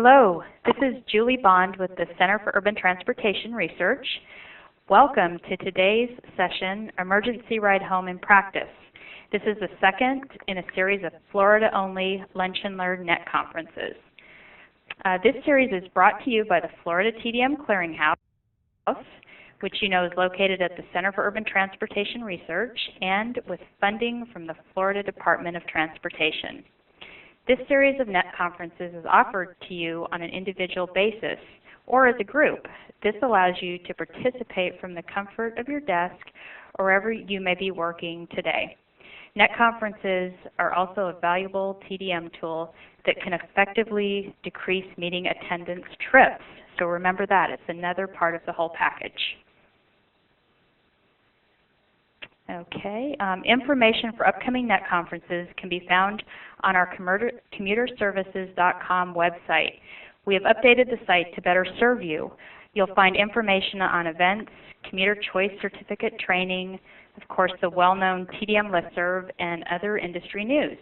Hello, this is Julie Bond with the Center for Urban Transportation Research. Welcome to today's session, Emergency Ride Home in Practice. This is the second in a series of Florida-only Lunch and Learn Net conferences. This series is brought to you by the Florida TDM Clearinghouse, which you know is located at the Center for Urban Transportation Research, and with funding from the Florida Department of Transportation. This series of net conferences is offered to you on an individual basis or as a group. This allows you to participate from the comfort of your desk or wherever you may be working today. Net conferences are also a valuable TDM tool that can effectively decrease meeting attendance trips. So remember that, it's another part of the whole package. Okay, information for upcoming net conferences can be found on our commuterservices.com website. We have updated the site to better serve you. You'll find information on events, commuter choice certificate training, of course the well-known TDM listserv, and other industry news.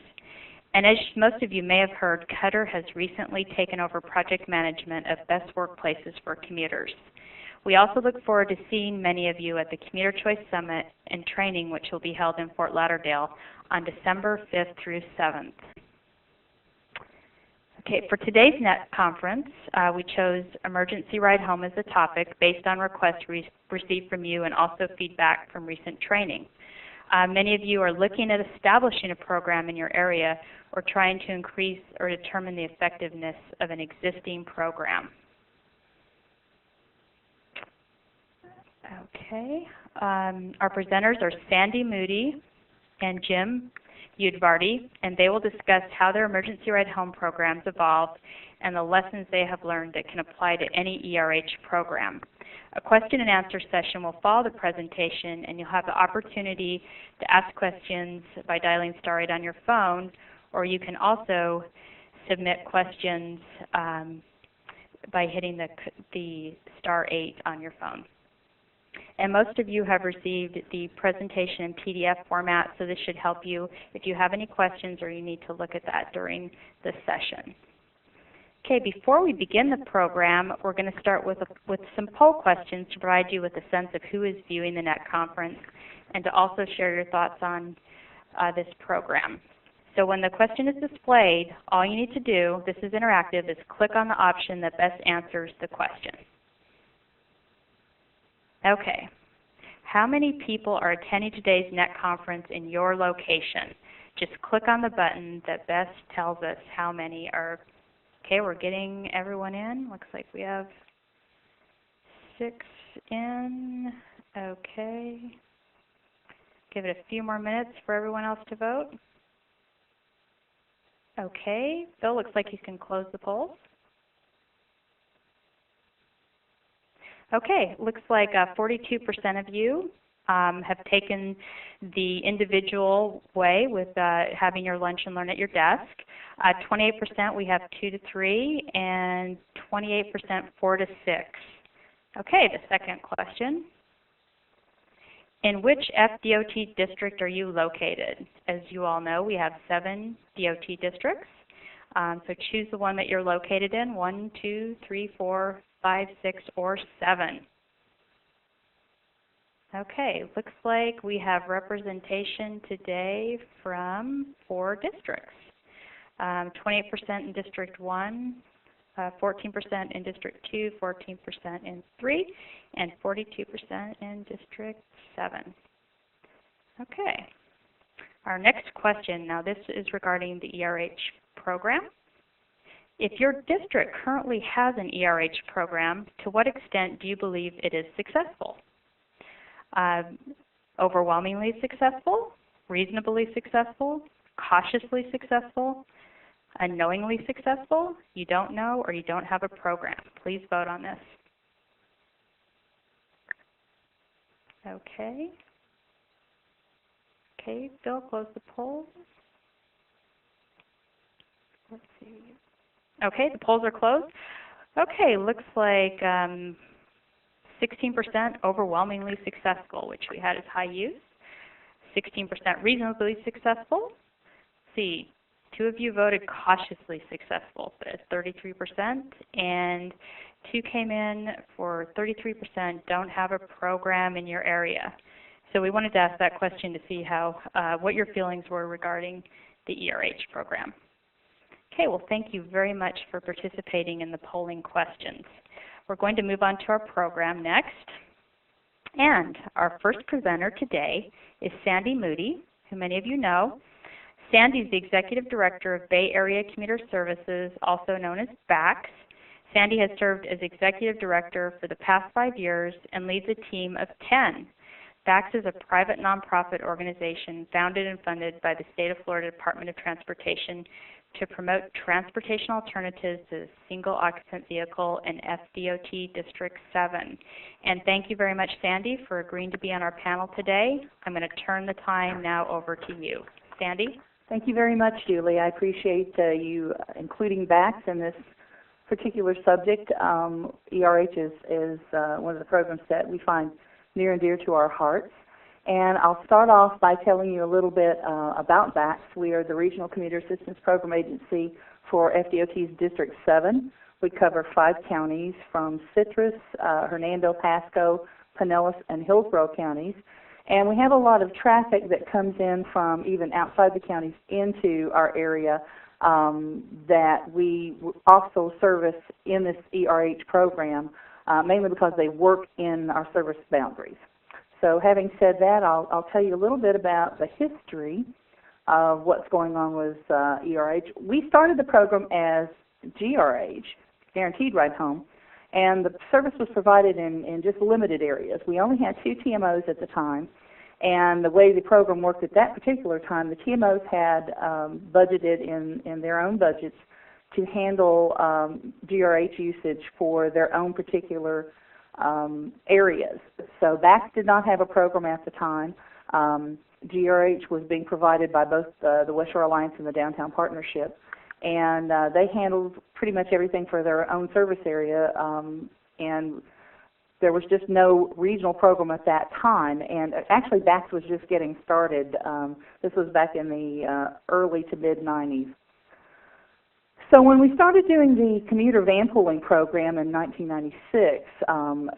And as most of you may have heard, Qatar has recently taken over project management of best workplaces for commuters. We also look forward to seeing many of you at the Commuter Choice Summit and Training, which will be held in Fort Lauderdale on December 5th through 7th. Okay, for today's net conference, we chose Emergency Ride Home as a topic based on requests received from you and also feedback from recent training. Many of you are looking at establishing a program in your area or trying to increase or determine the effectiveness of an existing program. Okay, our presenters are Sandy Moody and Jim Udvardy, and they will discuss how their emergency ride home programs evolved and the lessons they have learned that can apply to any ERH program. A question and answer session will follow the presentation, and you'll have the opportunity to ask questions by dialing *8 on your phone, or you can also submit questions by hitting the *8 on your phone. And most of you have received the presentation in PDF format, so this should help you if you have any questions or you need to look at that during the session. Okay, before we begin the program, we're going to start with some poll questions to provide you with a sense of who is viewing the net conference and to also share your thoughts on this program. So when the question is displayed, all you need to do, this is interactive, is click on the option that best answers the question. Okay, how many people are attending today's net conference in your location? Just click on the button that best tells us how many are. Okay, we're getting everyone in. Looks like we have 6 in. Okay, give it a few more minutes for everyone else to vote. Okay, Phil, looks like you can close the polls. Okay, looks like 42% of you have taken the individual way with having your lunch and learn at your desk. 28% we have 2 to 3, and 28% 4 to 6. Okay, the second question. In which FDOT district are you located? As you all know, we have 7 DOT districts. So choose the one that you're located in, 1, 2, 3, 4, 5, 6, or 7. Okay, looks like we have representation today from 4 districts. 28% in District 1, 14% in District 2, 14% in 3, and 42% in District 7. Okay, our next question, now this is regarding the ERH program. If your district currently has an ERH program, to what extent do you believe it is successful? Overwhelmingly successful, reasonably successful, cautiously successful, unknowingly successful, you don't know, or you don't have a program. Please vote on this. Okay. Okay, Bill, close the polls. Let's see. Okay, the polls are closed. Okay, looks like 16% overwhelmingly successful, which we had as high use. 16% reasonably successful. Let's see, 2 of you voted cautiously successful at 33%, and 2 came in for 33% don't have a program in your area. So we wanted to ask that question to see how what your feelings were regarding the ERH program. Okay, well, thank you very much for participating in the polling questions. We're going to move on to our program next. And our first presenter today is Sandy Moody, who many of you know. Sandy is the Executive Director of Bay Area Commuter Services, also known as BACS. Sandy has served as Executive Director for the past 5 years and leads a team of 10. BACS is a private nonprofit organization founded and funded by the State of Florida Department of Transportation to promote transportation alternatives to the single occupant vehicle in FDOT District 7. And thank you very much, Sandy, for agreeing to be on our panel today. I'm going to turn the time now over to you. Sandy? Thank you very much, Julie. I appreciate you including BACS in this particular subject. ERH is one of the programs that we find near and dear to our hearts. And I'll start off by telling you a little bit about BACS. We are the Regional Commuter Assistance Program Agency for FDOT's District 7. We cover 5 counties from Citrus, Hernando, Pasco, Pinellas, and Hillsborough counties. And we have a lot of traffic that comes in from even outside the counties into our area that we also service in this ERH program, mainly because they work in our service boundaries. So having said that, I'll tell you a little bit about the history of what's going on with ERH. We started the program as GRH, Guaranteed Ride Home, and the service was provided in just limited areas. We only had 2 TMOs at the time, and the way the program worked at that particular time, the TMOs had budgeted in their own budgets to handle GRH usage for their own particular areas. So BACS did not have a program at the time. GRH was being provided by both the West Shore Alliance and the Downtown Partnership, and they handled pretty much everything for their own service area, and there was just no regional program at that time. And actually BACS was just getting started. This was back in the early to mid-90s. So when we started doing the Commuter Vanpooling program in 1996,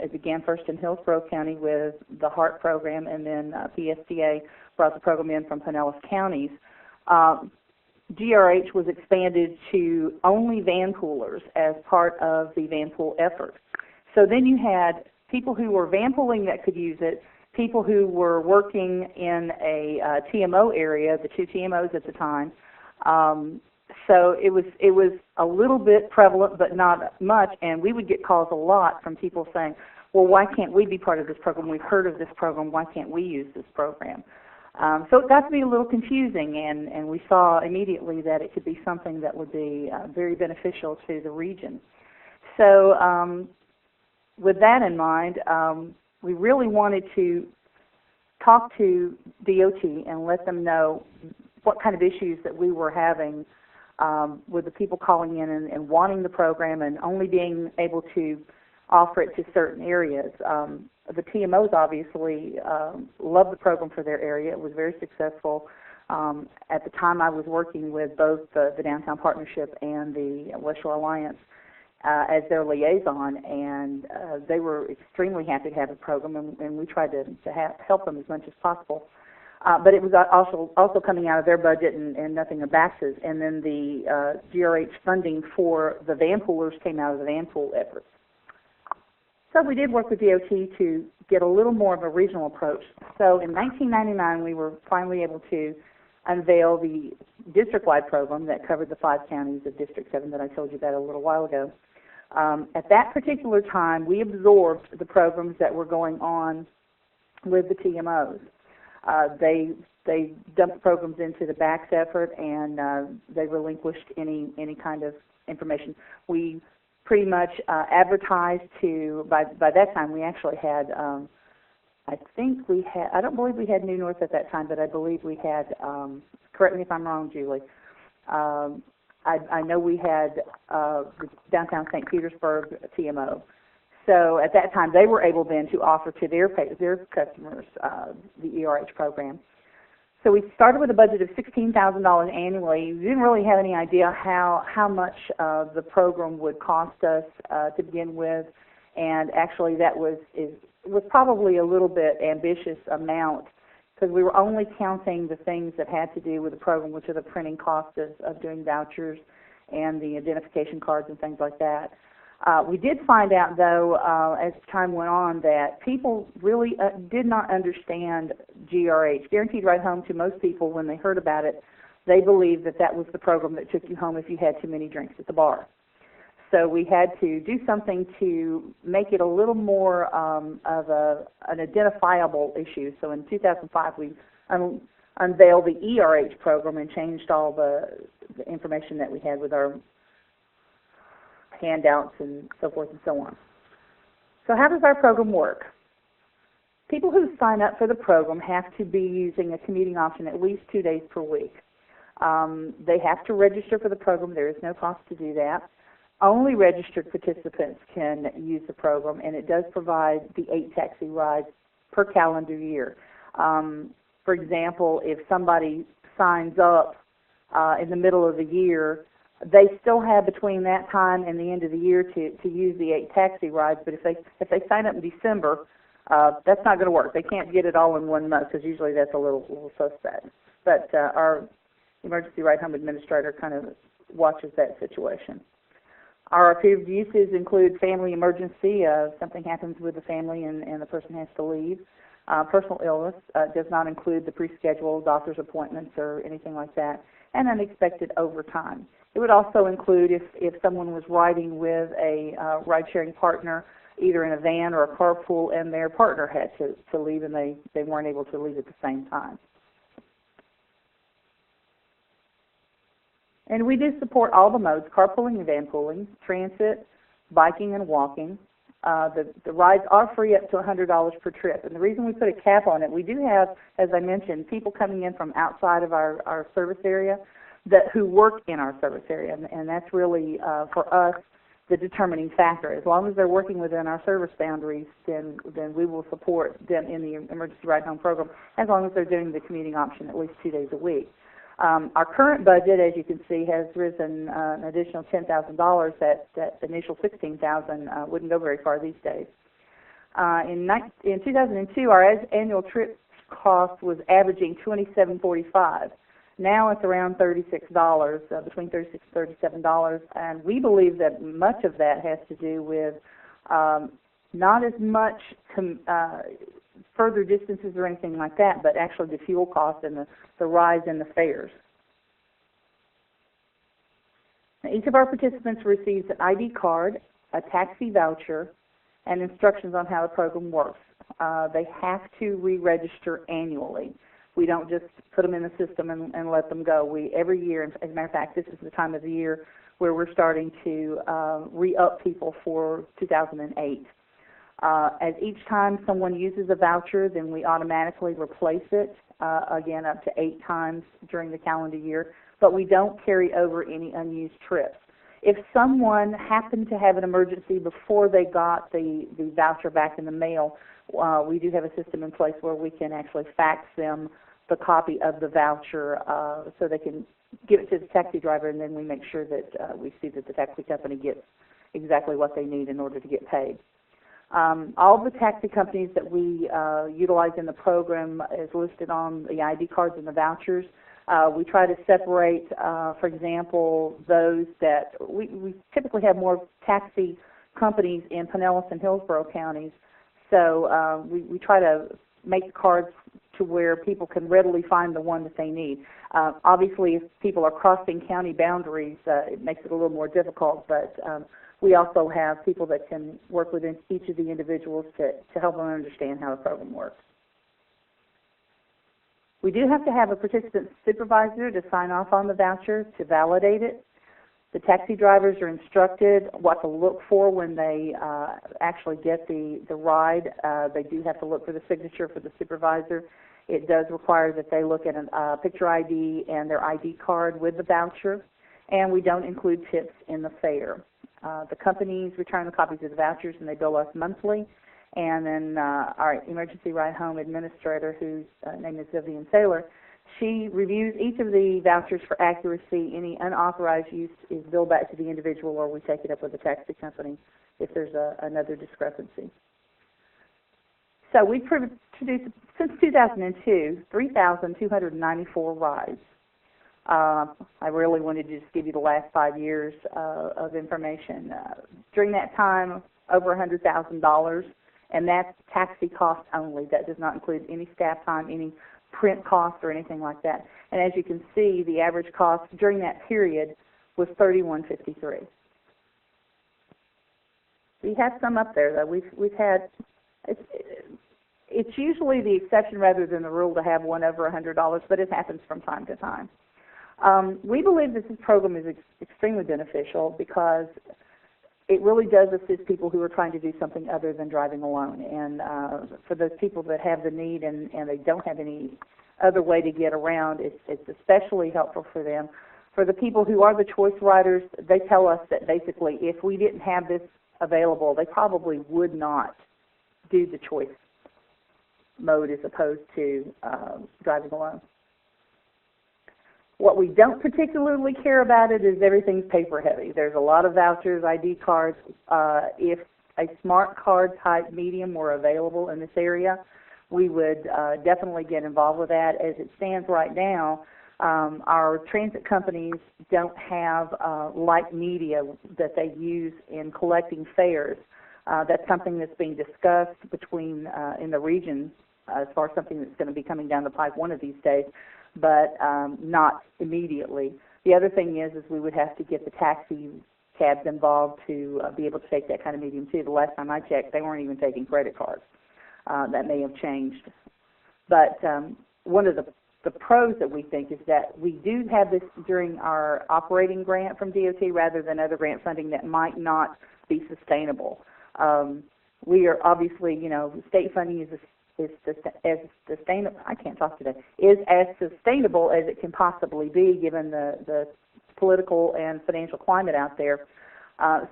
it began first in Hillsborough County with the HART program, and then PSTA brought the program in from Pinellas counties. GRH was expanded to only vanpoolers as part of the vanpool effort. So then you had people who were vanpooling that could use it, people who were working in a TMO area, the 2 TMOs at the time. So it was a little bit prevalent, but not much, and we would get calls a lot from people saying, well, why can't we be part of this program? We've heard of this program. Why can't we use this program? So it got to be a little confusing, and we saw immediately that it could be something that would be very beneficial to the region. So with that in mind, we really wanted to talk to DOT and let them know what kind of issues that we were having with the people calling in and wanting the program and only being able to offer it to certain areas. The TMOs obviously loved the program for their area. It was very successful. At the time I was working with both the Downtown Partnership and the West Shore Alliance as their liaison, and they were extremely happy to have the program, and we tried to help them as much as possible. But it was also coming out of their budget and nothing of BACS's. And then the GRH funding for the vanpoolers came out of the vanpool efforts. So we did work with DOT to get a little more of a regional approach. So in 1999, we were finally able to unveil the district-wide program that covered the 5 counties of District 7 that I told you about a little while ago. At that particular time, we absorbed the programs that were going on with the TMOs. They dumped programs into the BACS effort, and they relinquished any kind of information. We pretty much advertised to, by that time we actually had, I don't believe we had New North at that time, but I believe we had, correct me if I'm wrong, Julie, I know we had the Downtown St. Petersburg TMO. So at that time, they were able then to offer to their customers the ERH program. So we started with a budget of $16,000 annually. We didn't really have any idea how much the program would cost us to begin with, and actually that was probably a little bit ambitious amount, because we were only counting the things that had to do with the program, which are the printing costs of doing vouchers and the identification cards and things like that. We did find out, though, as time went on, that people really did not understand GRH, Guaranteed Ride Home. To most people, when they heard about it, they believed that that was the program that took you home if you had too many drinks at the bar. So we had to do something to make it a little more of an identifiable issue. So in 2005, we unveiled the ERH program and changed all the information that we had with our handouts and so forth and so on. So how does our program work? People who sign up for the program have to be using a commuting option at least 2 days per week. They have to register for the program. There is no cost to do that. Only registered participants can use the program, and it does provide the 8 taxi rides per calendar year. For example, if somebody signs up in the middle of the year, they still have between that time and the end of the year to use the 8 taxi rides, but if they sign up in December, that's not going to work. They can't get it all in 1 month, because usually that's a little suspect. But our emergency ride home administrator kind of watches that situation. Our approved uses include family emergency. Something happens with the family and the person has to leave. Personal illness does not include the pre-scheduled doctor's appointments or anything like that, and unexpected overtime. It would also include if someone was riding with a ride-sharing partner, either in a van or a carpool, and their partner had to leave and they weren't able to leave at the same time. And we do support all the modes: carpooling and vanpooling, transit, biking, and walking. The rides are free up to $100 per trip. And the reason we put a cap on it, we do have, as I mentioned, people coming in from outside of our service area who work in our service area. And that's really, for us, the determining factor. As long as they're working within our service boundaries, then we will support them in the emergency ride home program, as long as they're doing the commuting option at least 2 days a week. Our current budget, as you can see, has risen an additional $10,000. That initial $16,000 wouldn't go very far these days. In 2002, our annual trip cost was averaging $27.45. Now it's around $36, between $36 and $37, and we believe that much of that has to do with not as much further distances or anything like that, but actually the fuel cost and the rise in the fares. Now, each of our participants receives an ID card, a taxi voucher, and instructions on how the program works. They have to re-register annually. We don't just put them in the system and let them go. Every year, as a matter of fact, this is the time of the year where we're starting to re-up people for 2008. As each time someone uses a voucher, then we automatically replace it, again, up to 8 times during the calendar year, but we don't carry over any unused trips. If someone happened to have an emergency before they got the voucher back in the mail, we do have a system in place where we can actually fax them the copy of the voucher so they can give it to the taxi driver, and then we make sure that we see that the taxi company gets exactly what they need in order to get paid. All the taxi companies that we utilize in the program is listed on the ID cards and the vouchers. We try to separate, for example, those that we typically have more taxi companies in Pinellas and Hillsborough counties, so we try to make the cards to where people can readily find the one that they need. Obviously, if people are crossing county boundaries, it makes it a little more difficult, but we also have people that can work with each of the individuals to help them understand how the program works. We do have to have a participant supervisor to sign off on the voucher to validate it. The taxi drivers are instructed what to look for when they actually get the ride. They do have to look for the signature for the supervisor. It does require that they look at a picture ID and their ID card with the voucher, and we don't include tips in the fare. The companies return the copies of the vouchers and they bill us monthly, and then our emergency ride home administrator, whose name is Vivian Saylor, She reviews each of the vouchers for accuracy. Any unauthorized use is billed back to the individual, or we take it up with the taxi company if there's another discrepancy. So we've produced, since 2002, 3,294 rides. I really wanted to just give you the last 5 years of information. During that time, over $100,000, and that's taxi cost only. That does not include any staff time, any print costs, or anything like that. And as you can see, the average cost during that period was $31.53. We have some up there, though. We've had. It's usually the exception rather than the rule to have one over $100, but it happens from time to time. We believe that this program is extremely beneficial because it really does assist people who are trying to do something other than driving alone. And for those people that have the need and they don't have any other way to get around, it's especially helpful for them. For the people who are the choice riders, they tell us that basically if we didn't have this available, they probably would not do the choice mode as opposed to driving alone. What we don't particularly care about it is everything's paper heavy. There's a lot of vouchers, ID cards. If a smart card type medium were available in this area, we would definitely get involved with that. As it stands right now, our transit companies don't have light media that they use in collecting fares. That's something that's being discussed between in the region as far as something that's going to be coming down the pipe one of these days, but not immediately. The other thing is we would have to get the taxi cabs involved to be able to take that kind of medium too. The last time I checked, they weren't even taking credit cards. That may have changed. But one of the pros that we think is that we do have this during our operating grant from DOT rather than other grant funding that might not be sustainable. We are obviously, state funding is as sustainable. I can't talk today. Is as sustainable as it can possibly be given the political and financial climate out there.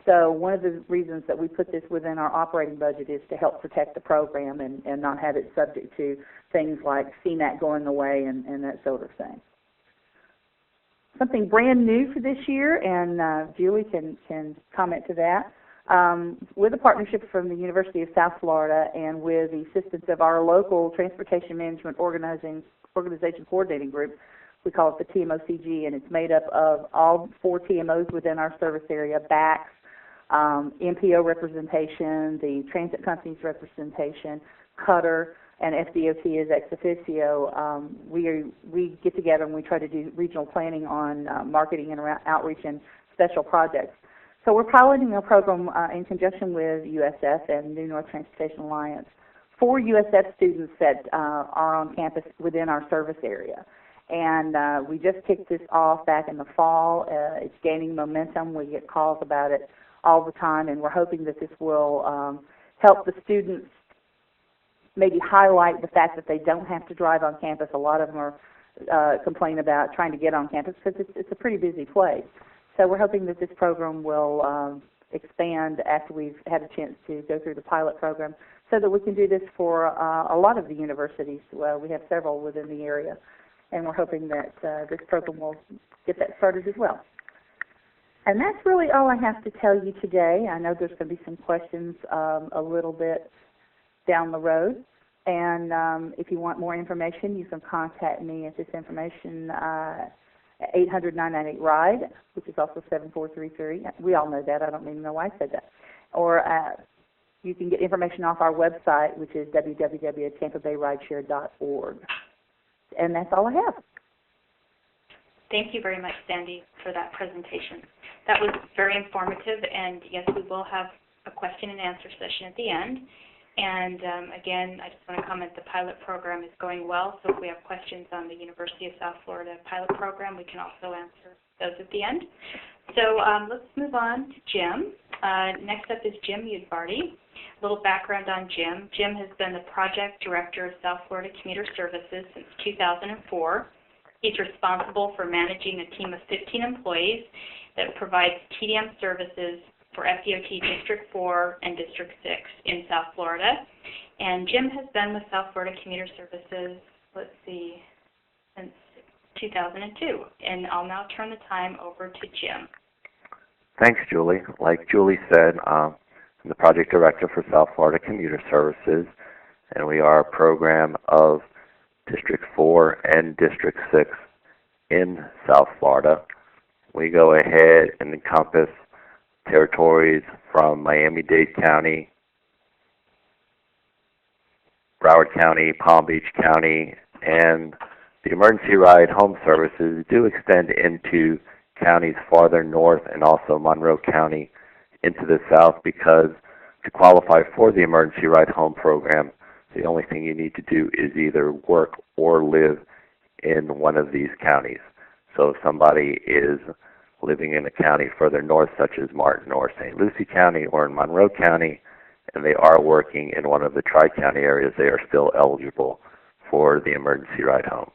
So one of the reasons that we put this within our operating budget is to help protect the program and not have it subject to things like CNAC going away and that sort of thing. Something brand new for this year, and Julie can comment to that. With a partnership from the University of South Florida and with the assistance of our local Transportation Management Organization Coordinating Group, we call it the TMOCG, and it's made up of all 4 TMOs within our service area, BACS, MPO representation, the transit companies representation, Cutter, and FDOT is ex officio. We get together and we try to do regional planning on marketing and outreach and special projects. So we're piloting a program in conjunction with USF and New North Transportation Alliance for USF students that are on campus within our service area. And we just kicked this off back in the fall. It's gaining momentum. We get calls about it all the time, and we're hoping that this will help the students maybe highlight the fact that they don't have to drive on campus. A lot of them are complaining about trying to get on campus because it's a pretty busy place. So we're hoping that this program will expand after we've had a chance to go through the pilot program so that we can do this for a lot of the universities. Well, we have several within the area, and we're hoping that this program will get that started as well. And that's really all I have to tell you today. I know there's going to be some questions a little bit down the road. And if you want more information, you can contact me at this information 800-998-RIDE, which is also 7433. We all know that. I don't even know why I said that. Or you can get information off our website, which is www.tampabayrideshare.org. And that's all I have. Thank you very much, Sandy, for that presentation. That was very informative, and yes, we will have a question and answer session at the end. And again, I just want to comment the pilot program is going well, so if we have questions on the University of South Florida pilot program, we can also answer those at the end. So let's move on to Jim. Next up is Jim Udvardy. A little background on Jim. Jim has been the project director of South Florida Commuter Services since 2004. He's responsible for managing a team of 15 employees that provides TDM services for FDOT District 4 and District 6 in South Florida. And Jim has been with South Florida Commuter Services, let's see, since 2002. And I'll now turn the time over to Jim. Thanks, Julie. Like Julie said, I'm the project director for South Florida Commuter Services, and we are a program of District 4 and District 6 in South Florida. We go ahead and encompass territories from Miami-Dade County, Broward County, Palm Beach County, and the emergency ride home services do extend into counties farther north and also Monroe County into the south, because to qualify for the emergency ride home program, the only thing you need to do is either work or live in one of these counties. So if somebody is living in a county further north, such as Martin or St. Lucie County or in Monroe County, and they are working in one of the tri-county areas, they are still eligible for the emergency ride home.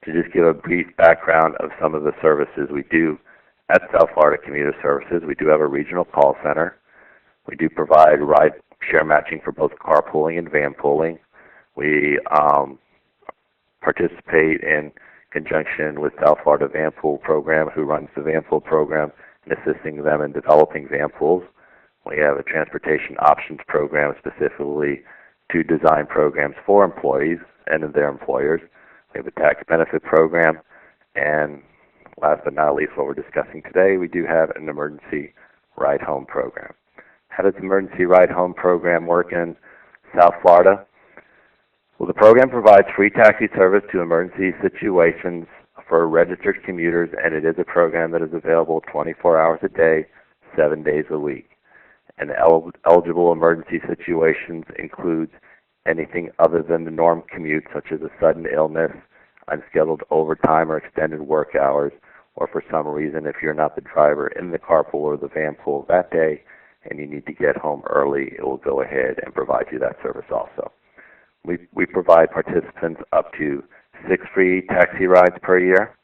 To just give a brief background of some of the services we do at South Florida Commuter Services, we do have a regional call center. We do provide ride share matching for both carpooling and vanpooling. We participate in conjunction with South Florida Vanpool Program, who runs the Vanpool program, and assisting them in developing vanpools. We have a transportation options program specifically to design programs for employees and their employers. We have a tax benefit program, and last but not least, what we're discussing today, we do have an emergency ride home program. How does the emergency ride home program work in South Florida? Well, the program provides free taxi service to emergency situations for registered commuters, and it is a program that is available 24 hours a day, 7 days a week. And eligible emergency situations includes anything other than the norm commute, such as a sudden illness, unscheduled overtime or extended work hours, or for some reason if you're not the driver in the carpool or the vanpool that day and you need to get home early, it will go ahead and provide you that service also. We provide participants up to 6 free taxi rides per year.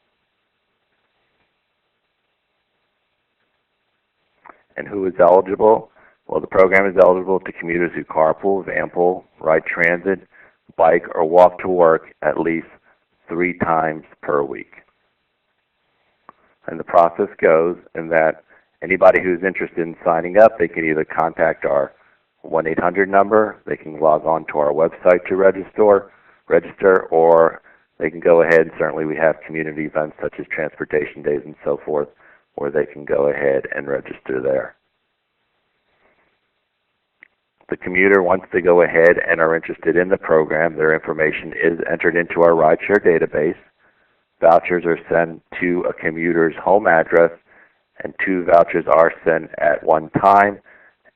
And who is eligible? Well, the program is eligible to commuters who carpool, vanpool, ride transit, bike, or walk to work at least 3 times per week. And the process goes in that anybody who's interested in signing up, they can either contact our 1-800 number, they can log on to our website to register, or they can go ahead, certainly we have community events such as transportation days and so forth, where they can go ahead and register there. The commuter, once they go ahead and are interested in the program, their information is entered into our rideshare database. Vouchers are sent to a commuter's home address, and 2 vouchers are sent at one time,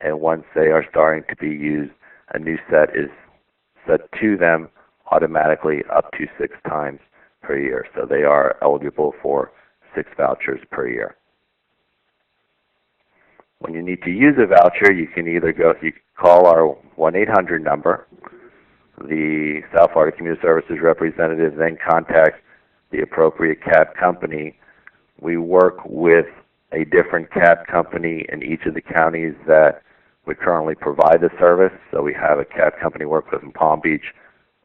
and once they are starting to be used, a new set is set to them automatically up to 6 times per year. So they are eligible for 6 vouchers per year. When you need to use a voucher, you can either call our 1-800 number. The South Florida Commuter Services representative then contacts the appropriate cab company. We work with a different cab company in each of the counties that we currently provide the service. So we have a cab company work with in Palm Beach,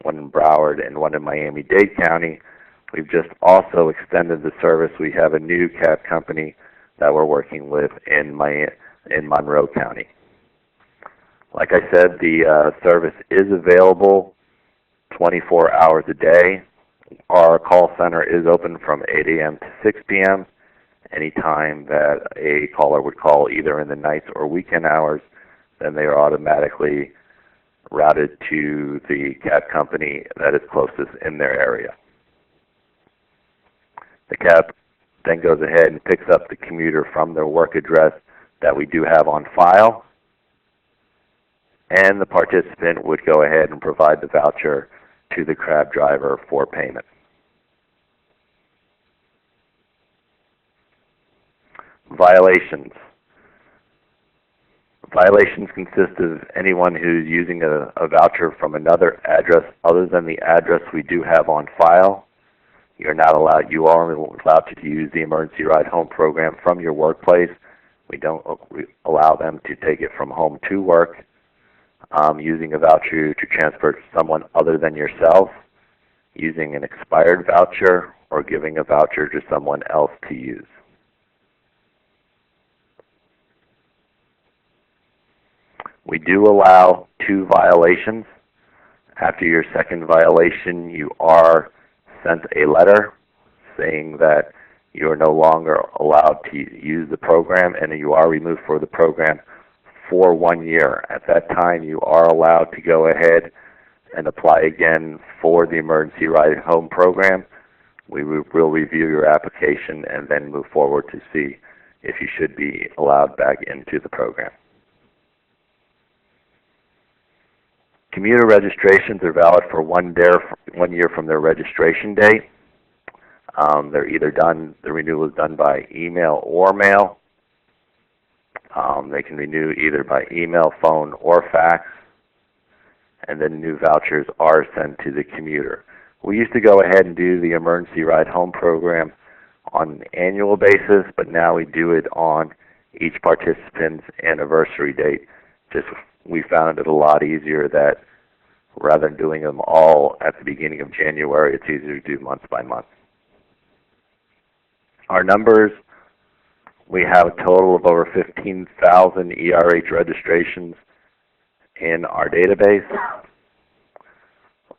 one in Broward, and one in Miami-Dade County. We've just also extended the service. We have a new cab company that we're working with in Monroe County. Like I said, the service is available 24 hours a day. Our call center is open from 8 a.m. to 6 p.m. Any time that a caller would call, either in the nights or weekend hours, then they are automatically routed to the cab company that is closest in their area. The cab then goes ahead and picks up the commuter from their work address that we do have on file, and the participant would go ahead and provide the voucher to the cab driver for payment. Violations. Violations consist of anyone who's using a voucher from another address other than the address we do have on file. You are allowed to use the emergency ride home program from your workplace. We don't allow them to take it from home to work. Using a voucher to transport someone other than yourself, using an expired voucher, or giving a voucher to someone else to use. We do allow 2 violations. After your second violation, you are sent a letter saying that you are no longer allowed to use the program and you are removed from the program for 1 year. At that time, you are allowed to go ahead and apply again for the Emergency Ride Home program. We will review your application and then move forward to see if you should be allowed back into the program. Commuter registrations are valid for 1 year from their registration date. They're either done, the renewal is done by email or mail. They can renew either by email, phone, or fax. And then new vouchers are sent to the commuter. We used to go ahead and do the Emergency Ride Home program on an annual basis, but now we do it on each participant's anniversary date. We found it a lot easier that rather than doing them all at the beginning of January, it's easier to do month by month. Our numbers, we have a total of over 15,000 ERH registrations in our database,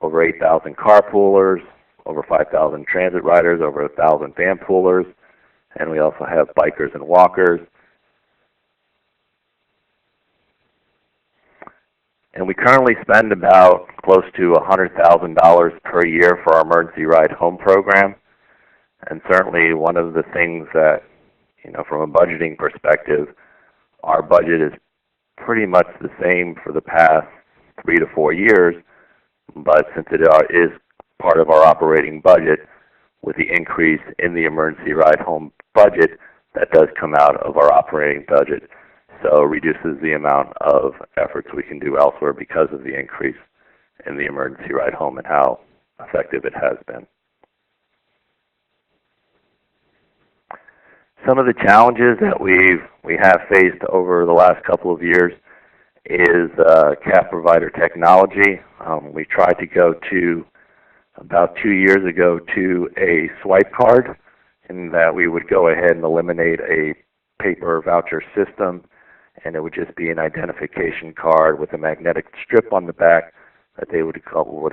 over 8,000 carpoolers, over 5,000 transit riders, over 1,000 van poolers, and we also have bikers and walkers. And we currently spend about close to $100,000 per year for our Emergency Ride Home program. And certainly one of the things that, from a budgeting perspective, our budget is pretty much the same for the past 3 to 4 years, but since it is part of our operating budget, with the increase in the Emergency Ride Home budget, that does come out of our operating budget. So it reduces the amount of efforts we can do elsewhere because of the increase in the Emergency Ride Home and how effective it has been. Some of the challenges that we have faced over the last couple of years is cab provider technology. We tried to go to, about 2 years ago, to a swipe card, in that we would go ahead and eliminate a paper voucher system, and it would just be an identification card with a magnetic strip on the back that they would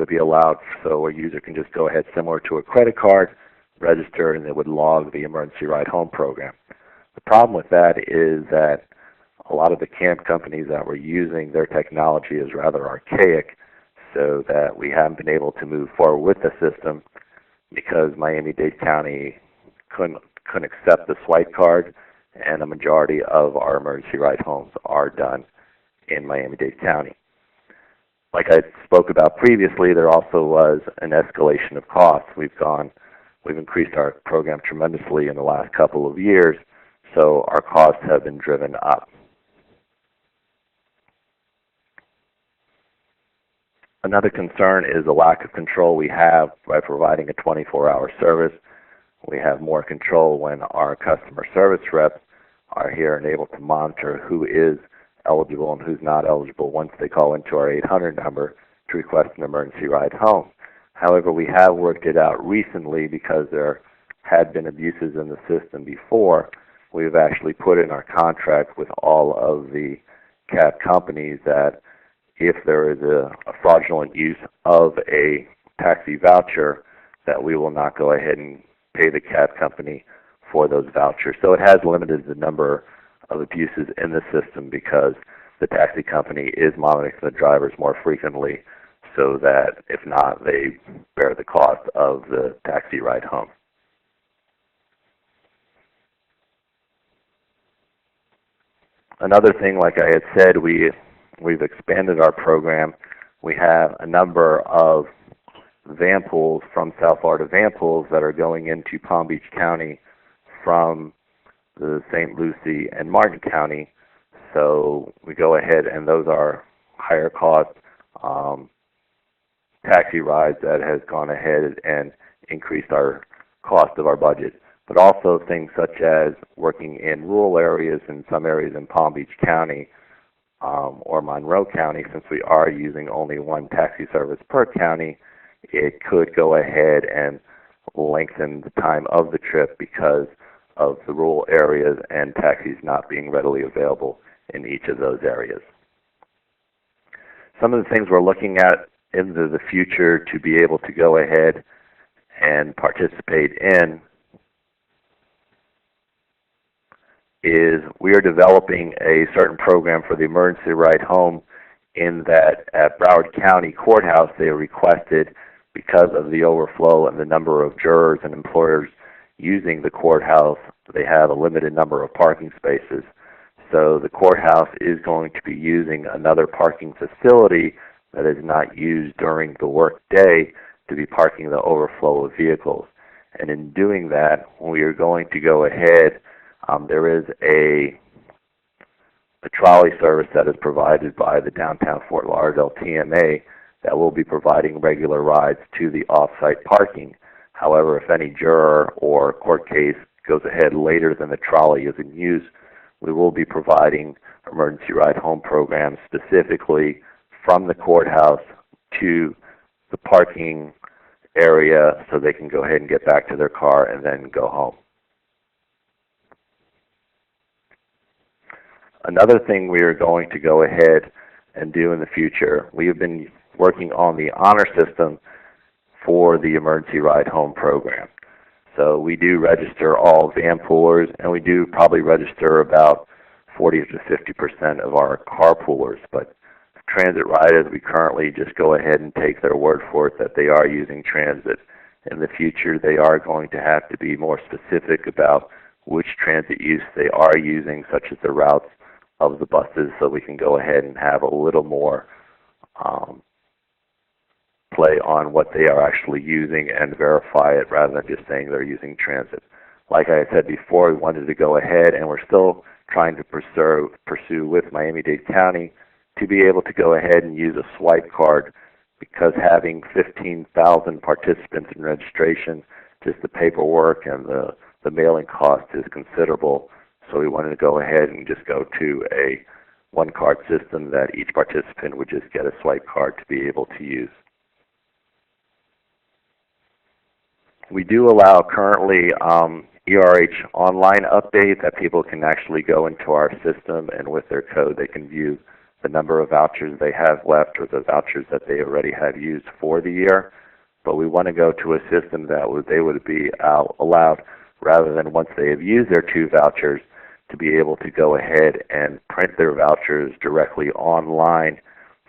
be allowed, so a user can just go ahead, similar to a credit card, register, and it would log the Emergency Ride Home program. The problem with that is that a lot of the camp companies that were using their technology is rather archaic, so that we haven't been able to move forward with the system because Miami-Dade County couldn't accept the swipe card, and a majority of our Emergency Ride Homes are done in Miami-Dade County. Like I spoke about previously, there also was an escalation of costs. We've increased our program tremendously in the last couple of years, so our costs have been driven up. Another concern is the lack of control we have by providing a 24-hour service. We have more control when our customer service reps are here and able to monitor who is eligible and who's not eligible once they call into our 800 number to request an emergency ride home. However, we have worked it out recently because there had been abuses in the system before. We've actually put in our contract with all of the cab companies that if there is a fraudulent use of a taxi voucher, that we will not go ahead and pay the cab company for those vouchers. So it has limited the number of abuses in the system because the taxi company is monitoring the drivers more frequently, so that if not, they bear the cost of the taxi ride home. Another thing, like I had said, we've expanded our program. We have a number of van pools from South Florida van pools that are going into Palm Beach County from the St. Lucie and Martin County. So we go ahead, and those are higher cost taxi rides that has gone ahead and increased our cost of our budget. But also things such as working in rural areas, in some areas in Palm Beach County or Monroe County, since we are using only one taxi service per county, it could go ahead and lengthen the time of the trip because of the rural areas and taxis not being readily available in each of those areas. Some of the things we're looking at into the future to be able to go ahead and participate in is we are developing a certain program for the emergency ride home, in that at Broward County Courthouse they requested, because of the overflow and the number of jurors and employers using the courthouse, they have a limited number of parking spaces. So the courthouse is going to be using another parking facility that is not used during the work day to be parking the overflow of vehicles. And in doing that, we are going to go ahead, there is a trolley service that is provided by the Downtown Fort Lauderdale TMA that will be providing regular rides to the off-site parking. However, if any juror or court case goes ahead later than the trolley is in use, we will be providing emergency ride home programs specifically from the courthouse to the parking area so they can go ahead and get back to their car and then go home. Another thing we are going to go ahead and do in the future, we have been working on the honor system for the emergency ride home program. So we do register all vanpoolers, and we do probably register about 40 to 50% of our carpoolers. But transit riders, we currently just go ahead and take their word for it that they are using transit. In the future, they are going to have to be more specific about which transit use they are using, such as the routes of the buses, so we can go ahead and have a little more play on what they are actually using and verify it rather than just saying they're using transit. Like I said before, we wanted to go ahead, and we're still trying to pursue with Miami-Dade County to be able to go ahead and use a swipe card, because having 15,000 participants in registration, just the paperwork and the mailing cost is considerable. So we wanted to go ahead and just go to a one-card system that each participant would just get a swipe card to be able to use. We do allow currently ERH online update that people can actually go into our system, and with their code they can view the number of vouchers they have left or the vouchers that they already have used for the year. But we want to go to a system that they would be allowed, rather than once they have used their 2 vouchers, to be able to go ahead and print their vouchers directly online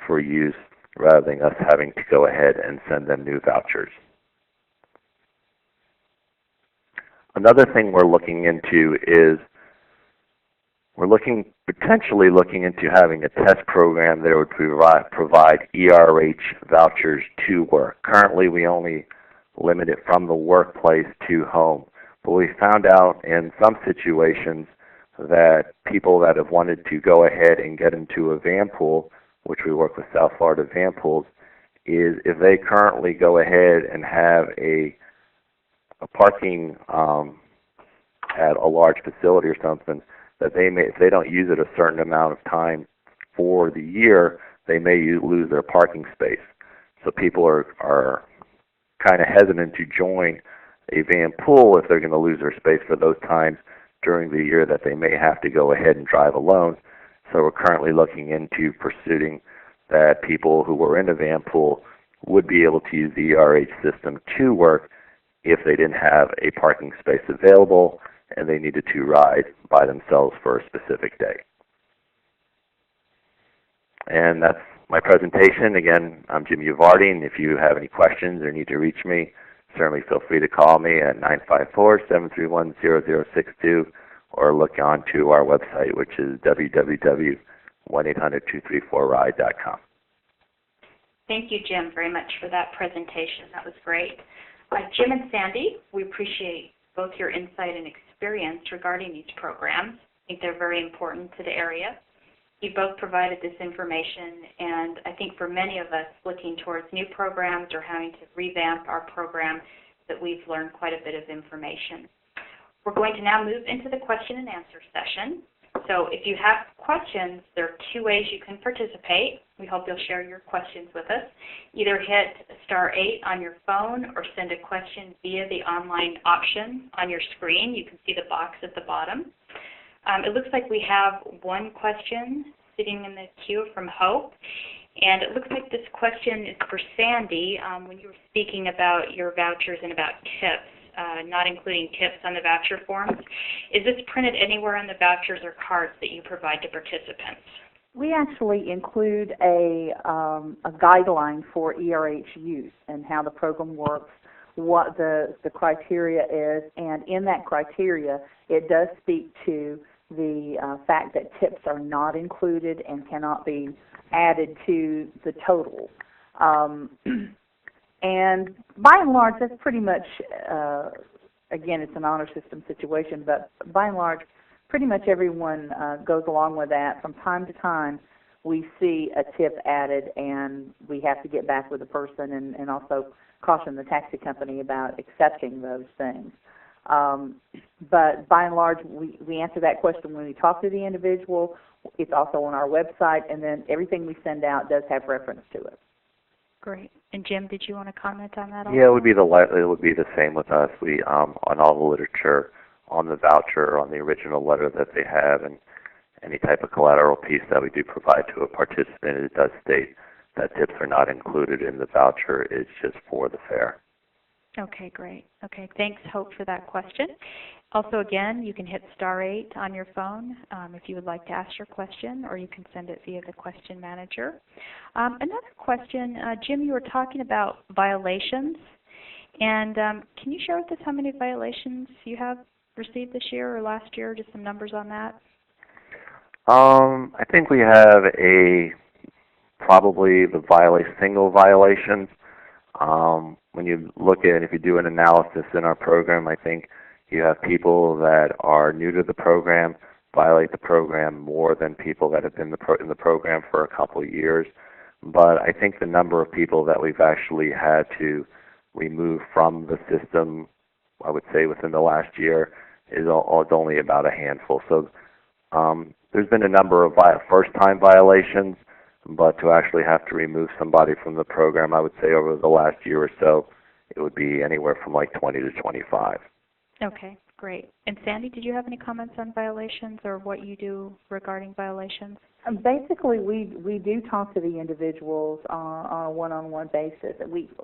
for use, rather than us having to go ahead and send them new vouchers. Another thing we're looking into is potentially looking into having a test program that would provide ERH vouchers to work. Currently, we only limit it from the workplace to home. But we found out in some situations that people that have wanted to go ahead and get into a van pool, which we work with South Florida Van Pools, is if they currently go ahead and have a parking at a large facility or something, that they may, if they don't use it a certain amount of time for the year, they may lose their parking space. So people are kind of hesitant to join a van pool if they're going to lose their space for those times during the year that they may have to go ahead and drive alone. So we're currently looking into pursuing that people who were in a van pool would be able to use the ERH system to work if they didn't have a parking space available and they needed to ride by themselves for a specific day. And that's my presentation. Again, I'm Jim Uvardi, and if you have any questions or need to reach me, certainly feel free to call me at 954-731-0062 or look on to our website, which is www.1-800-234-RIDE.com. Thank you, Jim, very much for that presentation. That was great. Jim and Sandy, we appreciate both your insight and experience regarding these programs. I think they're very important to the area. You both provided this information, and I think for many of us looking towards new programs or having to revamp our program, that we've learned quite a bit of information. We're going to now move into the question and answer session. So if you have questions, there are 2 ways you can participate. We hope you'll share your questions with us. Either hit *8 on your phone or send a question via the online option on your screen. You can see the box at the bottom. It looks like we have one question sitting in the queue from Hope. And it looks like this question is for Sandy. When you were speaking about your vouchers and about tips, not including tips on the voucher forms, is this printed anywhere on the vouchers or cards that you provide to participants? We actually include a guideline for ERH use and how the program works, what the criteria is, and in that criteria it does speak to the fact that tips are not included and cannot be added to the total. And by and large, that's pretty much, again, it's an honor system situation, but by and large, pretty much everyone goes along with that. From time to time, we see a tip added, and we have to get back with the person and also caution the taxi company about accepting those things. But by and large, we answer that question when we talk to the individual. It's also on our website, and then everything we send out does have reference to it. Great. And Jim, did you want to comment on that also? Yeah, it would be the same with us. We on all the literature, on the voucher, on the original letter that they have, and any type of collateral piece that we do provide to a participant, it does state that tips are not included in the voucher. It's just for the fare. Okay, great. Okay, thanks, Hope, for that question. Also, again, you can hit *8 on your phone if you would like to ask your question, or you can send it via the question manager. Another question, Jim, you were talking about violations, and can you share with us how many violations you have received this year or last year, just some numbers on that? I think we have probably the single violations. When you look at, if you do an analysis in our program, I think you have people that are new to the program violate the program more than people that have been in the program for a couple of years. But I think the number of people that we've actually had to remove from the system, I would say within the last year, is only about a handful. So there's been a number of first-time violations, but to actually have to remove somebody from the program, I would say over the last year or so, it would be anywhere from like 20 to 25. Okay, great. And Sandy, did you have any comments on violations or what you do regarding violations? Basically, we do talk to the individuals on a one-on-one basis.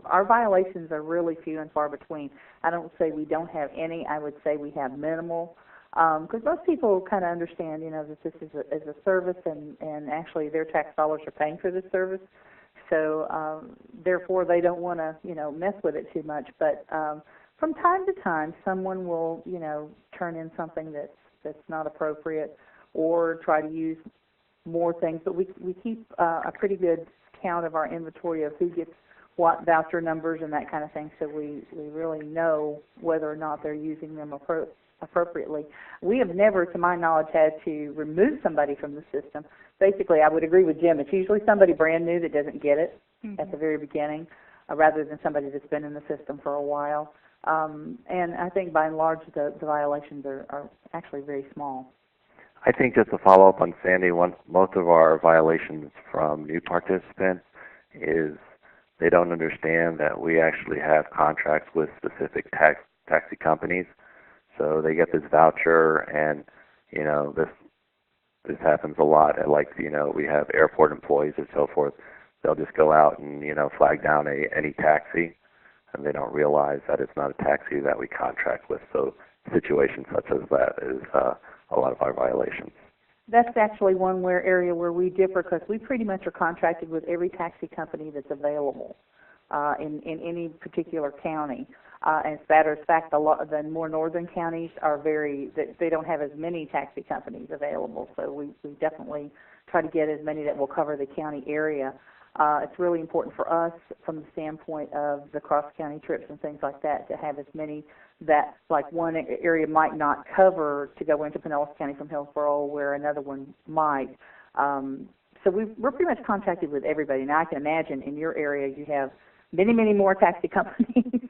Our violations are really few and far between. I don't say we don't have any. I would say we have minimal. Because most people kind of understand, that this is a service, and actually their tax dollars are paying for this service. So therefore, they don't want to, mess with it too much. But from time to time, someone will, turn in something that's not appropriate, or try to use more things. But we keep a pretty good count of our inventory of who gets what voucher numbers and that kind of thing. So we really know whether or not they're using them appropriately. We have never, to my knowledge, had to remove somebody from the system. Basically, I would agree with Jim. It's usually somebody brand new that doesn't get it at the very beginning, rather than somebody that's been in the system for a while. And I think by and large the violations are actually very small. I think just to follow up on Sandy, most of our violations from new participants is they don't understand that we actually have contracts with specific taxi companies. So they get this voucher, and this happens a lot. We have airport employees and so forth. They'll just go out and flag down any taxi, and they don't realize that it's not a taxi that we contract with. So situations such as that is a lot of our violations. That's actually one area where we differ, because we pretty much are contracted with every taxi company that's available in any particular county. As a matter of fact, the more northern counties they don't have as many taxi companies available, so we definitely try to get as many that will cover the county area. It's really important for us from the standpoint of the cross-county trips and things like that to have as many that, like, one area might not cover to go into Pinellas County from Hillsborough, where another one might. So we're pretty much contracted with everybody. Now, I can imagine in your area you have many, many more taxi companies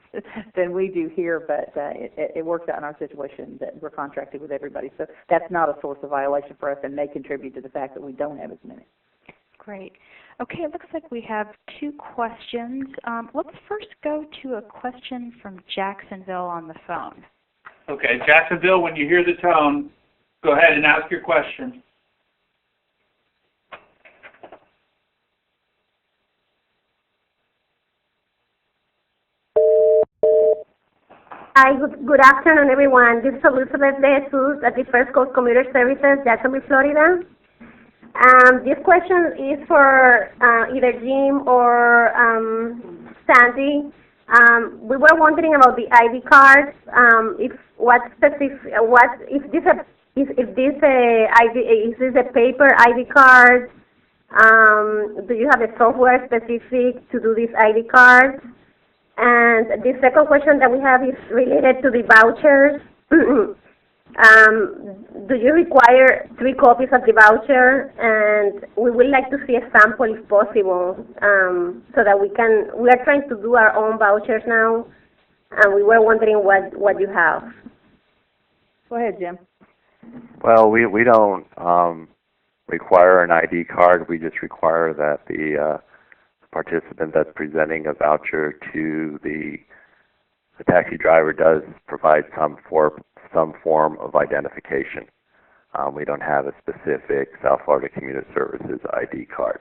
than we do here, but it works out in our situation that we're contracted with everybody. So that's not a source of violation for us, and may contribute to the fact that we don't have as many. Great. Okay, it looks like we have 2 questions. Let's first go to a question from Jacksonville on the phone. Okay, Jacksonville, when you hear the tone, go ahead and ask your question. Hi, good afternoon, everyone. This is Elizabeth De Jesus at the First Coast Commuter Services, Jacksonville, Florida. This question is for either Jim or Sandy. We were wondering about the ID cards. Is this a paper ID card? Do you have a software specific to do these ID cards? And the second question that we have is related to the vouchers. Do you require 3 copies of the voucher? And we would like to see a sample if possible, so that we are trying to do our own vouchers now, and we were wondering what you have. Go ahead, Jim. Well, we don't require an ID card. We just require that the participant that's presenting a voucher to the taxi driver does provide some form of identification. We don't have a specific South Florida Commuter Services ID card.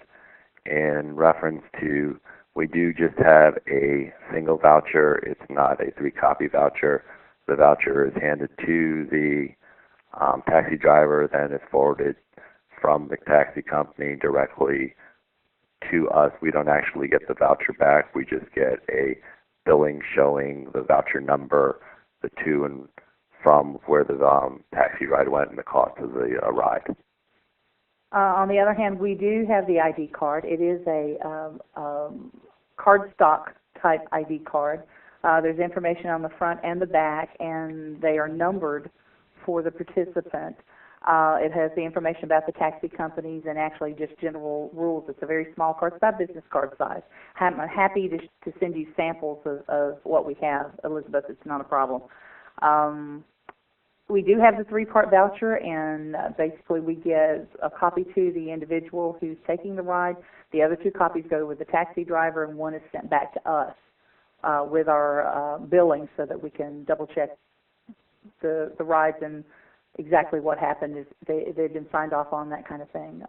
In reference to, we do just have a single voucher. It's not a 3-copy voucher. The voucher is handed to the taxi driver, then it's forwarded from the taxi company directly to us. We don't actually get the voucher back. We just get a billing showing the voucher number, the to and from where the taxi ride went, and the cost of the ride. On the other hand, we do have the ID card. It is a cardstock type ID card. There's information on the front and the back, and they are numbered for the participant. It has the information about the taxi companies and actually just general rules. It's a very small card. It's about business card size. I'm happy to send you samples of what we have, Elizabeth. It's not a problem. We do have the 3-part voucher, and basically we give a copy to the individual who's taking the ride. The other 2 copies go with the taxi driver, and 1 is sent back to us with our billing so that we can double-check the rides and exactly what happened. Is they've been signed off on, that kind of thing.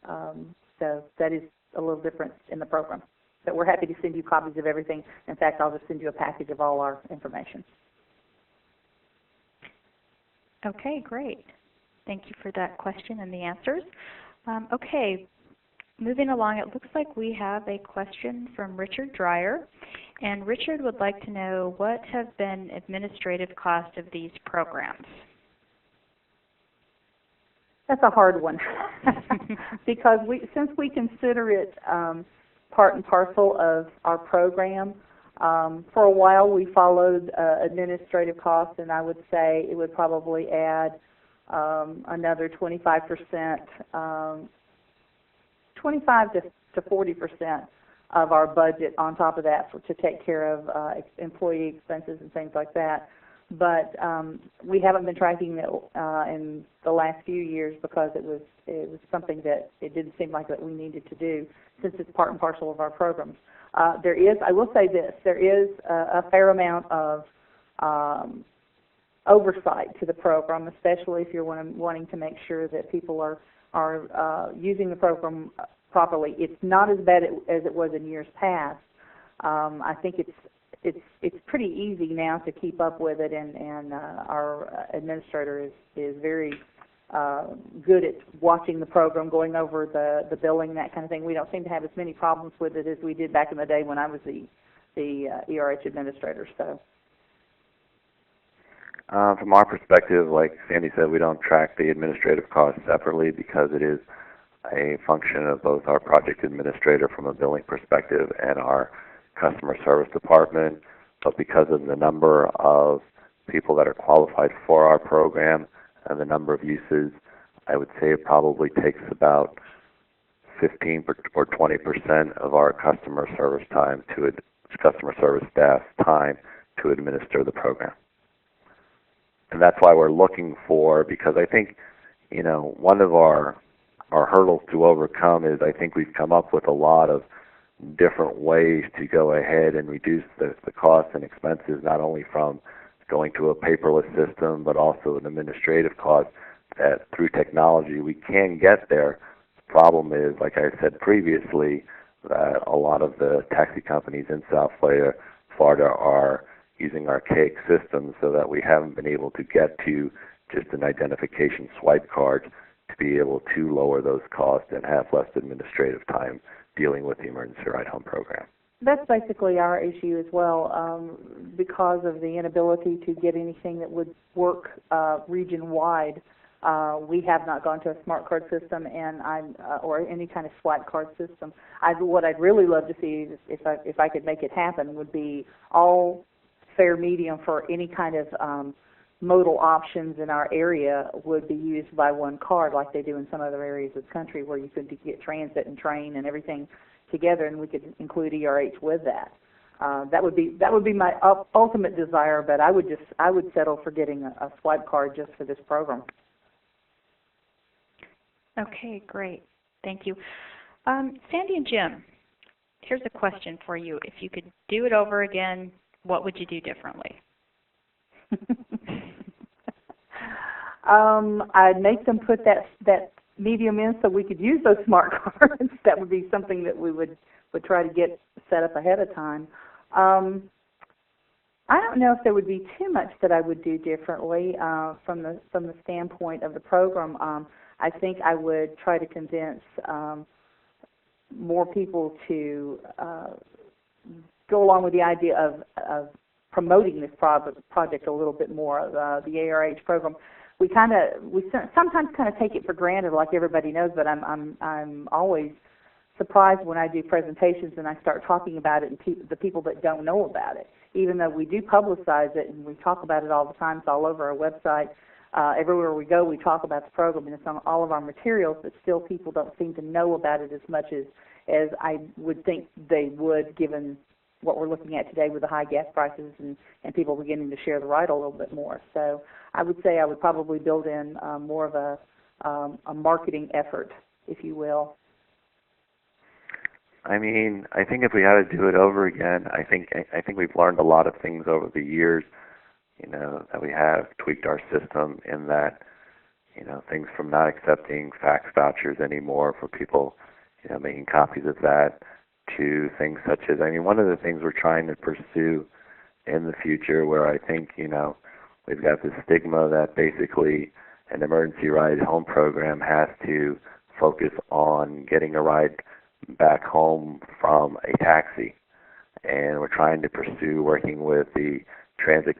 So that is a little different in the program. But we're happy to send you copies of everything. In fact, I'll just send you a package of all our information. Okay, great. Thank you for that question and the answers. Okay, moving along, it looks like we have a question from Richard Dreyer. And Richard would like to know, what have been administrative costs of these programs? That's a hard one because since we consider it part and parcel of our program, for a while we followed administrative costs, and I would say it would probably add another 25%, 25 to 40% of our budget on top of that to take care of employee expenses and things like that. But we haven't been tracking it in the last few years because it was something that it didn't seem like that we needed to do since it's part and parcel of our programs. There is, I will say this, there is a fair amount of oversight to the program, especially if you're wanting to make sure that people are using the program properly. It's not as bad as it was in years past. I think it's pretty easy now to keep up with it, and our administrator is very good at watching the program, going over the billing, that kind of thing. We don't seem to have as many problems with it as we did back in the day when I was the ERH administrator. So, from our perspective, like Sandy said, we don't track the administrative costs separately because it is a function of both our project administrator from a billing perspective and our customer service department. But because of the number of people that are qualified for our program and the number of uses, I would say it probably takes about 15 or 20% of our customer service staff's time to administer the program. And that's why we're looking for, because I think, one of our our hurdles to overcome is I think we've come up with a lot of different ways to go ahead and reduce the costs and expenses, not only from going to a paperless system, but also an administrative cost that through technology we can get there. The problem is, like I said previously, that a lot of the taxi companies in South Florida are using archaic systems so that we haven't been able to get to just an identification swipe card to be able to lower those costs and have less administrative time dealing with the emergency ride home program. That's basically our issue as well, because of the inability to get anything that would work region-wide. We have not gone to a smart card system, and or any kind of swipe card system. What I'd really love to see, if I could make it happen, would be all fair medium for any kind of modal options in our area would be used by one card, like they do in some other areas of the country, where you could get transit and train and everything together, and we could include ERH with that. That would be my ultimate desire, but I would settle for getting a swipe card just for this program. Okay, great. Thank you. Sandy and Jim, here's a question for you. If you could do it over again, what would you do differently? I'd make them put that medium in so we could use those smart cards. That would be something that we would try to get set up ahead of time. I don't know if there would be too much that I would do differently from the standpoint of the program. I think I would try to convince more people to go along with the idea of promoting this project a little bit more, the ARH program. We sometimes kind of take it for granted, like everybody knows, but I'm always surprised when I do presentations and I start talking about it and the people that don't know about it. Even though we do publicize it and we talk about it all the time, it's all over our website. Everywhere we go, we talk about the program, and it's on all of our materials, but still people don't seem to know about it as much as I would think they would, given what we're looking at today with the high gas prices and people beginning to share the ride a little bit more. So I would say I would probably build in more of a marketing effort, if you will. I mean, I think if we had to do it over again, I think we've learned a lot of things over the years. That we have tweaked our system in that, things from not accepting fax vouchers anymore for people, making copies of that, to things such as, one of the things we're trying to pursue in the future, where I think, we've got this stigma that basically an emergency ride home program has to focus on getting a ride back home from a taxi. And we're trying to pursue working with the transit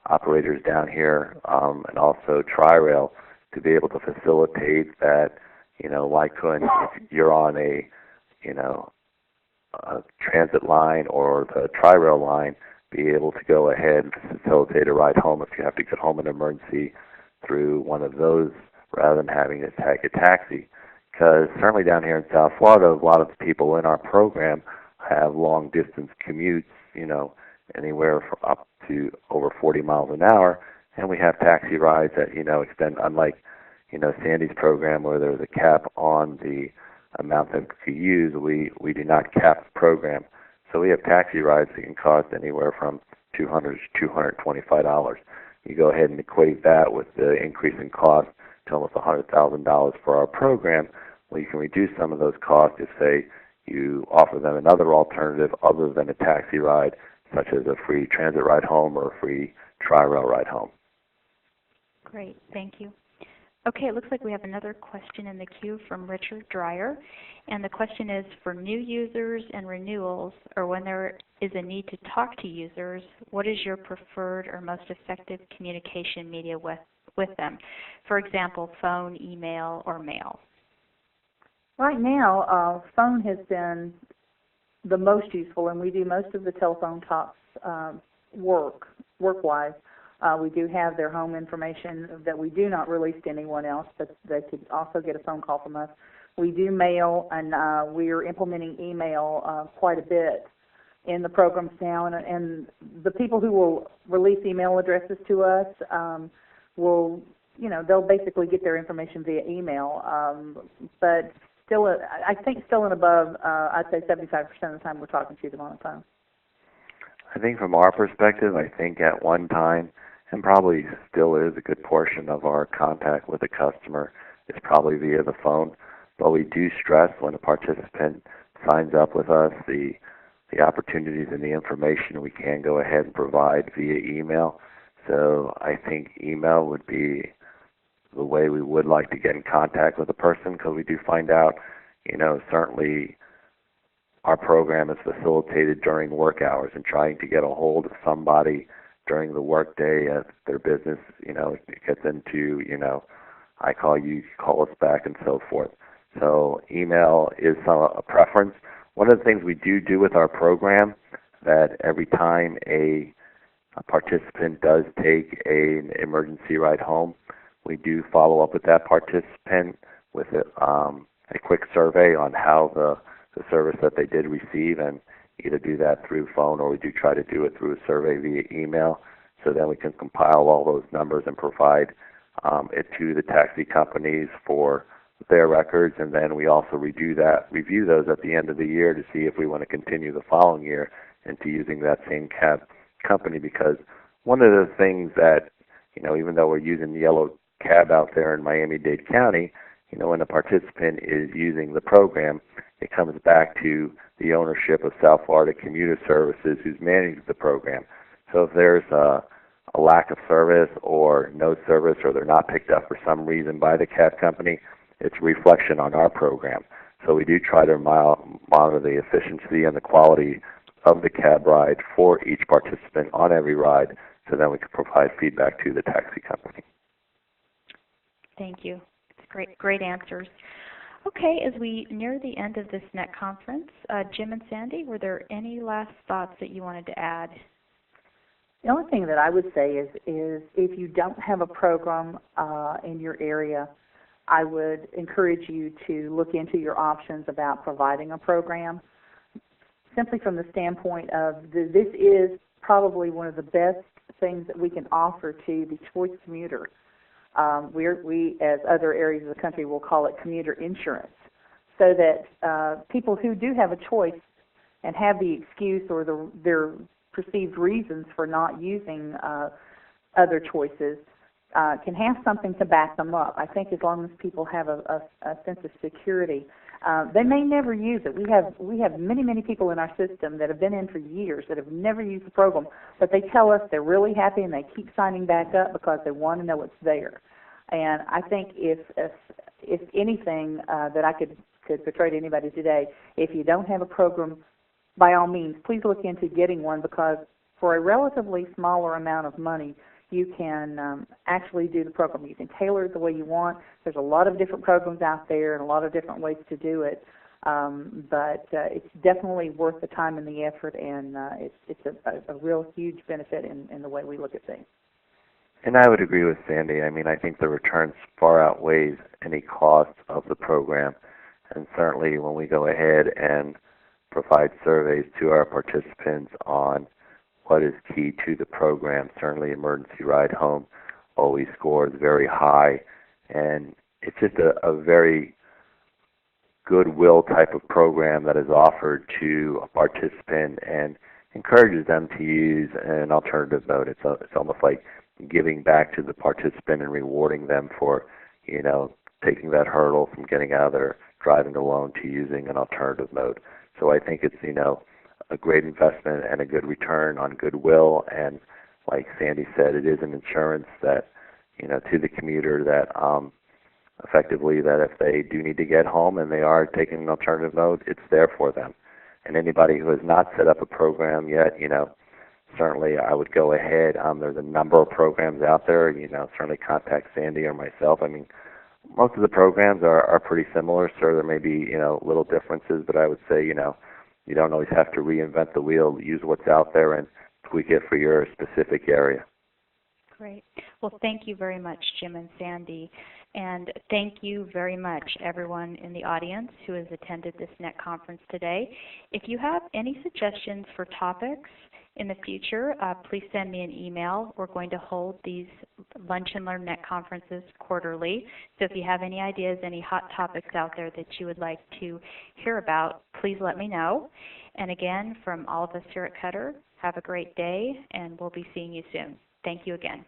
operators down here, and also Tri-Rail, to be able to facilitate that. Why couldn't, if you're on a transit line or the Tri-Rail line, be able to go ahead and facilitate a ride home if you have to get home in emergency through one of those, rather than having to tag a taxi. Because certainly down here in South Florida, a lot of the people in our program have long distance commutes, anywhere from up to over 40 miles an hour, and we have taxi rides that, extend, unlike, Sandy's program where there's a cap on the amount that we could use, we do not cap the program. So we have taxi rides that can cost anywhere from $200 to $225. You go ahead and equate that with the increase in cost to almost $100,000 for our program. Well, you can reduce some of those costs if, say, you offer them another alternative other than a taxi ride, such as a free transit ride home or a free Tri-Rail ride home. Great, thank you. Okay, it looks like we have another question in the queue from Richard Dreyer, and the question is, for new users and renewals, or when there is a need to talk to users, what is your preferred or most effective communication media with them? For example, phone, email, or mail. Right now, phone has been the most useful, and we do most of the telephone talks work-wise. We do have their home information that we do not release to anyone else, but they could also get a phone call from us. We do mail, and we are implementing email quite a bit in the programs now, and the people who will release email addresses to us will they'll basically get their information via email. But still, I think still and above, I'd say 75% of the time we're talking to them on the phone. I think from our perspective, I think at one time, and probably still is a good portion of our contact with the customer is probably via the phone. But we do stress when a participant signs up with us, the opportunities and the information we can go ahead and provide via email. So I think email would be the way we would like to get in contact with a person, because we do find out, certainly our program is facilitated during work hours, and trying to get a hold of somebody during the workday at their business, it gets into, I call you, call us back, and so forth. So email is a preference. One of the things we do with our program, that every time a participant does take an emergency ride home, we do follow up with that participant with a quick survey on how the service that they did receive, and either do that through phone or we do try to do it through a survey via email. So then we can compile all those numbers and provide it to the taxi companies for their records, and then we also review those at the end of the year to see if we want to continue the following year into using that same cab company. Because one of the things that, even though we're using the yellow cab out there in Miami-Dade County, when a participant is using the program, it comes back to the ownership of South Florida Commuter Services, who's managing the program. So if there's a lack of service or no service, or they're not picked up for some reason by the cab company, it's a reflection on our program. So we do try to monitor the efficiency and the quality of the cab ride for each participant on every ride, so then we can provide feedback to the taxi company. Thank you. It's great answers. Okay, as we near the end of this NET conference, Jim and Sandy, were there any last thoughts that you wanted to add? The only thing that I would say is if you don't have a program in your area, I would encourage you to look into your options about providing a program, simply from the standpoint of this is probably one of the best things that we can offer to the choice commuter. We, as other areas of the country, will call it commuter insurance, so that people who do have a choice and have the excuse or their perceived reasons for not using other choices can have something to back them up. I think as long as people have a sense of security, they may never use it. We have many people in our system that have been in for years that have never used the program, but they tell us they're really happy and they keep signing back up because they want to know it's there. And I think if anything that I could portray to anybody today, if you don't have a program, by all means, please look into getting one, because for a relatively smaller amount of money, you can actually do the program. You can tailor it the way you want. There's a lot of different programs out there and a lot of different ways to do it, but it's definitely worth the time and the effort, and it's a real huge benefit in the way we look at things. And I would agree with Sandy. I mean, I think the returns far outweighs any cost of the program, and certainly when we go ahead and provide surveys to our participants on what is key to the program, certainly emergency ride home always scores very high, and it's just a very goodwill type of program that is offered to a participant and encourages them to use an alternative mode. It's almost like giving back to the participant and rewarding them for, taking that hurdle from getting out of their driving alone to using an alternative mode. So I think it's, a great investment and a good return on goodwill. And like Sandy said, it is an insurance that, to the commuter that effectively that if they do need to get home and they are taking an alternative mode, it's there for them. And anybody who has not set up a program yet, certainly I would go ahead. There's a number of programs out there. Certainly contact Sandy or myself. I mean, most of the programs are pretty similar. Sure, there may be, little differences, but I would say, you don't always have to reinvent the wheel. Use what's out there and tweak it for your specific area. Great. Well, thank you very much, Jim and Sandy. And thank you very much, everyone in the audience who has attended this NET conference today. If you have any suggestions for topics, in the future, please send me an email. We're going to hold these Lunch and Learn Net conferences quarterly. So if you have any ideas, any hot topics out there that you would like to hear about, please let me know. And again, from all of us here at Cutter, have a great day, and we'll be seeing you soon. Thank you again.